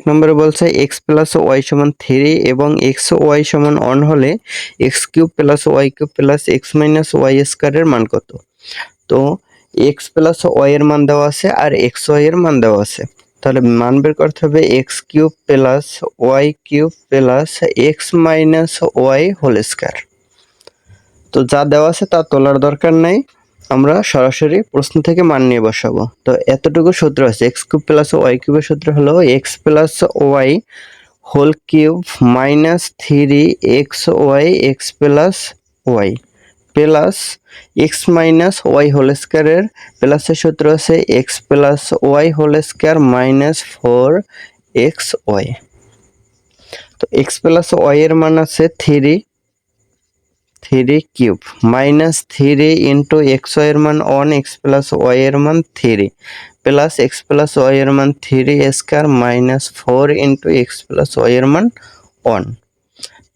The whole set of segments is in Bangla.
নম্বরে বলছে এক্স প্লাস ওয়াই সমান 3 এবং এক্স ওয়াই সমান 1 হলে X cube plus Y cube plus X minus Y স্কোয়ারের মান কত? তো এক্স প্লাস ওয়াই এর মান দেওয়া আছে আর এক্স ওয়াই এর মান দেওয়া আছে, তাহলে মান বের করতে হবে X cube plus Y cube plus X minus Y whole square. তো যা দেওয়া আছে তা তোলার দরকার নাই, আমরা সরাসরি প্রশ্ন থেকে মান নিয়ে বসাবো। তো এতটুকু সূত্র আছে, এক্স কিউব প্লাস ওয়াই কিউবের সূত্র হলো X plus Y whole cube minus 3 X Y X plus Y plus X minus Y whole স্কোয়ারের প্লাসের সূত্র আছে X plus Y whole square minus 4 X Y. তো এক্স প্লাস ওয়াই এর মান আছে 3 cube minus 3 into X Y এর মান 1 এক্স প্লাস ওয়াই এর মান 3 প্লাস এক্স প্লাস ওয়াই এর মান 3 square minus 4 into X plus Y এর মান 1।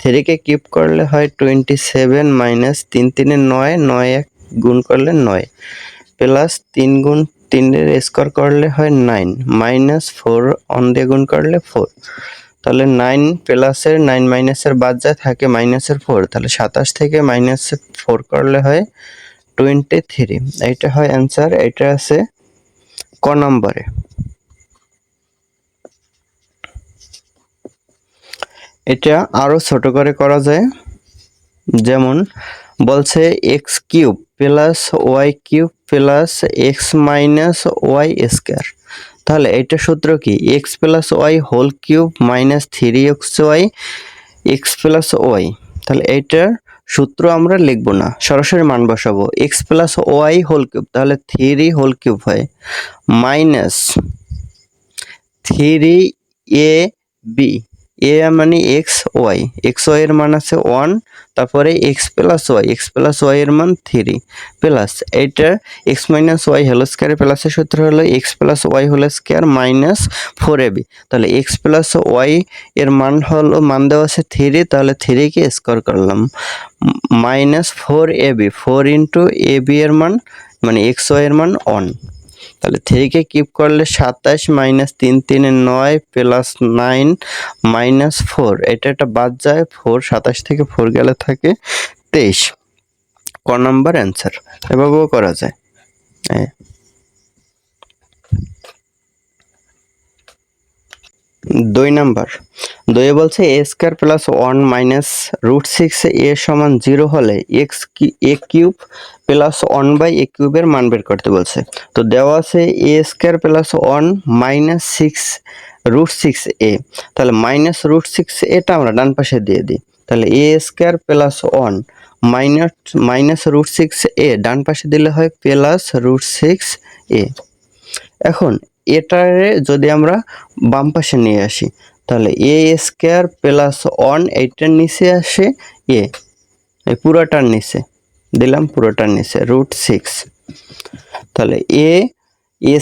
3 কে কিউব করলে হয় 27 মাইনাস 3 3 9 9 1 গুণ করলে 9 প্লাস 3 গুণ 3 এর স্কোয়ার করলে হয় 9 মাইনাস 4 অন দিয়ে গুণ করলে 4। তাহলে 9 প্লাসের 9 মাইনাসের বাদ যায় থাকে মাইনাসের 4, তাহলে 27 থেকে মাইনাস 4 করলে হয় 23। এইটা হয় অ্যান্সার, এটা আছে ক নম্বরে। এটা আরো ছোট করে করা যায়, যেমন বলছে X cube plus Y cube plus X minus Y square. তাহলে এটা সূত্র কি? X plus Y whole cube minus 3 X Y X plus Y. তাহলে এইটার সূত্র আমরা লিখবো না, সরাসরি মান বসাবো। X plus Y whole cube, তাহলে 3 হোল কিউব হয় মাইনাস 3 এ বি, এ মানে এক্স ওয়াই, এক্স ওয়াই এর মান আছে 1, তারপরে এক্স প্লাস ওয়াই এর মান 3 প্লাস এইটার এক্স মাইনাস ওয়াই হোল স্কোয়ারের প্লাসের সূত্র হলো X plus Y whole square minus 4ab। তাহলে এক্স প্লাস ওয়াই এর মান হলো, মান দেওয়া আছে 3, তাহলে 3 কে স্কোয়ার করলাম মাইনাস 4ab, 4 ইন্টু ab এর মান মানে এক্স ওয়াই এর মান 1। তাহলে 3 কে কিউব করলে 27 মাইনাস 3 3 9 প্লাস 9 মাইনাস 4, এটা বাদ যায় 4, 27 থেকে 4 গেলে থাকে 23। ক নাম্বার অ্যান্সার, এভাবেও করা যায়। 2 নাম্বার, 2 বলছে a square plus 1 minus root 6 a সমান 0 হলে x a cube plus 1 by a কিউবের মান বের করতে বলছে। তো দেওয়া আছে a square plus 1 minus 6 root 6 a, তাহলে মাইনাস রুট 6 এটা আমরা ডান পাশে দিয়ে দিই। তাহলে এ স্কয়ার প্লাস 1 মাইনাস রুট 6 এ ডান পাশে দিলে হয় প্লাস রুট 6 এ। এখন এটারে যদি আমরা বাম পাশে নিয়ে আসি, তাহলে এ স্কয়ার প্লাস 1 এইটার নিচে আসে এ, এই পুরোটার নিচে দিলাম, পুরোটার নিচে রুট 6। তাহলে এ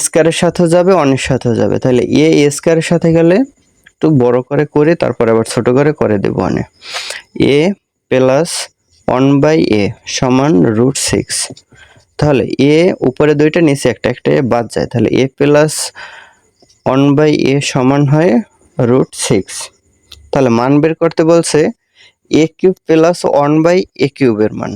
স্কয়ারের সাথে যাবে, 1 এর সাথে যাবে, তাহলে এ স্কয়ারের সাথে গেলে একটু বড় করে তারপর আবার ছোট করে দেব। এ প্লাস 1 বাই এ সমান রুট 6। তাহলে এ উপরে দুইটা নিচে একটা এ বাদ যায়, তাহলে এ প্লাস 1 বাই এ সমান হয় রুট 6। তাহলে মান বের করতে বলছে এ কিউব প্লাস 1 বাই এ কিউবের মান,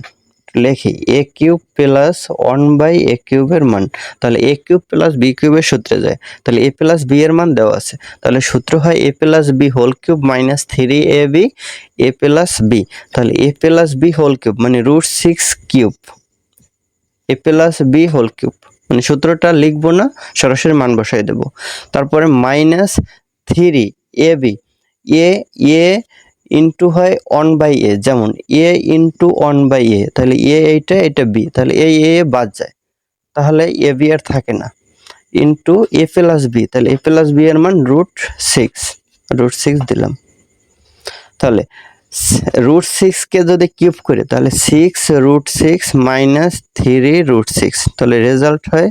লিখি এ কিউব প্লাস 1 বাই এ কিউবের মান। তাহলে এ কিউব প্লাস বি কিউবের সূত্রে যায়, তাহলে এ প্লাস বি এর মান দেওয়া আছে, তাহলে সূত্র হয় a plus b whole cube minus 3ab a plus b. তাহলে a plus b whole cube মানে root 6 cube a plus b whole cube, মানে সূত্রটা লিখবো না, সরাসরি মান বসাই দেব। তারপরে মাইনাস 3ab, এ ইন্টু হয় 1 বাই এ, যেমন এ ইন্টু 1 বাই এ, তাহলে এ এটা বি, তাহলে এ বাদ যায়, তাহলে এ বি আর থাকে না, ইন্টু এ প্লাস বি, তাহলে এ প্লাস বি এর মান রুট 6 দিলাম। তাহলে রুট 6 কে যদি কিউব করি তাহলে 6 রুট 6 মাইনাস 3 রুট 6, তাহলে রেজাল্ট হয়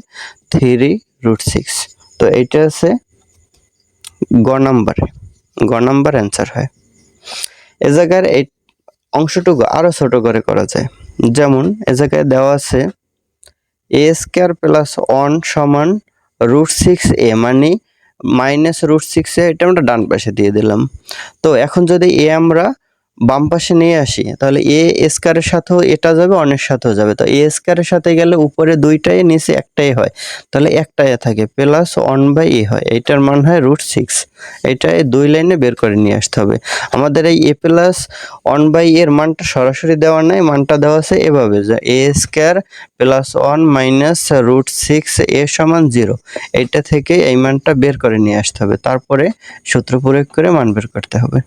3 রুট 6। তো এটা আছে গ নাম্বার অ্যান্সার হয়। এ জায়গার এই অংশটুকু আরো ছোট করে করা যায়, যেমন এ জায়গায় দেওয়া আছে এ স্কয়ার প্লাস 1 সমান রুট 6 এ, মানে মাইনাস রুট সিক্সে এটা আমরা ডান পাশে দিয়ে দিলাম। তো এখন যদি এ আমরা বাম পাশে নিয়ে আসি তাহলে এ স্কয়ারের সাথেও এটা যাবে, অনের সাথেও যাবে। তো এ স্কয়ারের সাথে গেলে উপরে দুইটাই নিচে একটাই হয়, তাহলে একটাই থাকে প্লাস 1/a হয়, এইটার মান হয় রুট সিক্স। এটা এই দুই লাইনে বের করে নিয়ে আসতে হবে। আমাদের এই এ প্লাস 1/a এর মানটা সরাসরি দেওয়া নাই, মানটা দেওয়া আছে এভাবে যে a square plus 1 minus root six a সমান 0। এইটা থেকে এই মানটা বের করে নিয়ে আসতে হবে, তারপরে সূত্র প্রয়োগ করে মান বের করতে হবে।